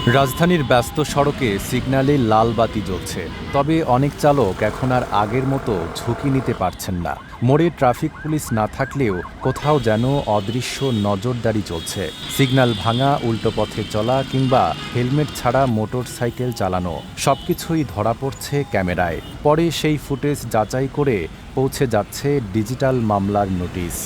রাজধানীর ব্যস্ত সড়কে সিগন্যালে লাল বাতি জ্বলছে, তবে অনেক চালক এখন আর আগের মতো ঝুঁকি নিতে পারছেন না। মোড়ে ট্রাফিক পুলিশ না থাকলেও কোথাও যেন অদৃশ্য নজরদারি চলছে। সিগন্যাল ভাঙা, উল্টো পথে চলা কিংবা হেলমেট ছাড়া মোটর সাইকেল চালানো সবকিছুই ধরা পড়ছে ক্যামেরায়। পরে সেই ফুটেজ যাচাই করে পৌঁছে যাচ্ছে ডিজিটাল মামলার নোটিশ।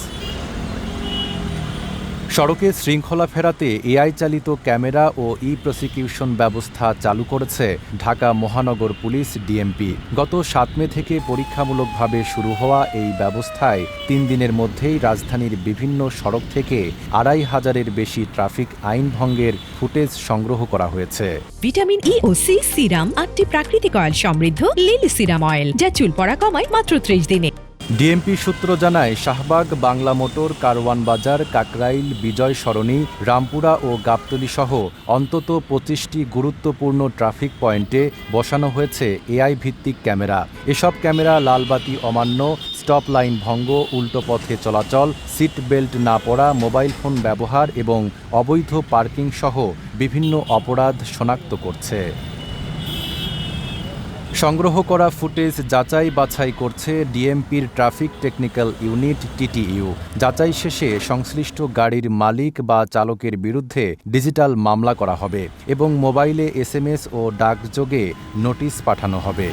সড়কে শৃঙ্খলা ফেরাতে এআই চালিত ক্যামেরা ও প্রসিকিউশন ব্যবস্থা চালু করেছে ঢাকা মহানগর পুলিশ ডিএমপি। গত ৭ মে থেকে পরীক্ষামূলকভাবে শুরু হওয়া এই ব্যবস্থায় ৩ দিনের মধ্যেই রাজধানীর বিভিন্ন সড়ক থেকে ২৫০০-এর বেশি ট্রাফিক আইন ভঙ্গের ফুটেজ সংগ্রহ করা হয়েছে। ভিটামিন ই ও সি সিরাম ৮টি প্রাকৃতিক অয়েল সমৃদ্ধ লিলি সিরাম অয়েল, যা চুল পড়া কমায় মাত্র ৩০ দিনে। ডিএমপি সূত্র জানায়, শাহবাগ, বাংলা মোটর, কারওয়ান বাজার, কাকরাইল, বিজয় সরণি, রামপুরা ও গাবতলী সহ অন্তত ২৫টি গুরুত্বপূর্ণ ট্রাফিক পয়েন্টে বসানো হয়েছে এআই ভিত্তিক ক্যামেরা। এসব ক্যামেরা লালবাতি অমান্য, স্টপ লাইন ভঙ্গ, উল্টো পথে চলাচল, সিট বেল্ট না পরা, মোবাইল ফোন ব্যবহার এবং অবৈধ পার্কিং সহ বিভিন্ন অপরাধ শনাক্ত করছে। সংগ্রহ করা ফুটেজ যাচাই বাছাই করছে ডিএমপির ট্রাফিক টেকনিক্যাল ইউনিট টিটিইউ। যাচাই শেষে সংশ্লিষ্ট গাড়ির মালিক বা চালকের বিরুদ্ধে ডিজিটাল মামলা করা হবে এবং মোবাইলে এসএমএস ও ডাকযোগে নোটিশ পাঠানো হবে।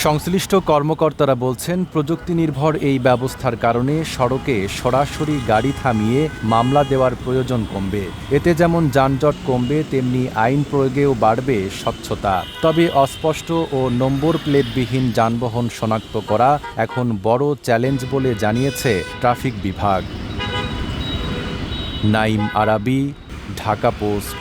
সংশ্লিষ্ট কর্মকর্তারা বলছেন, প্রযুক্তি নির্ভর এই ব্যবস্থার কারণে সড়কে সরাসরি গাড়ি থামিয়ে মামলা দেওয়ার প্রয়োজন কমবে। এতে যেমন যানজট কমবে, তেমনি আইন প্রয়োগেও বাড়বে স্বচ্ছতা। তবে অস্পষ্ট ও নম্বর প্লেটবিহীন যানবাহন শনাক্ত করা এখন বড় চ্যালেঞ্জ বলে জানিয়েছে ট্রাফিক বিভাগ। নাইম আরাবী, ঢাকা পোস্ট।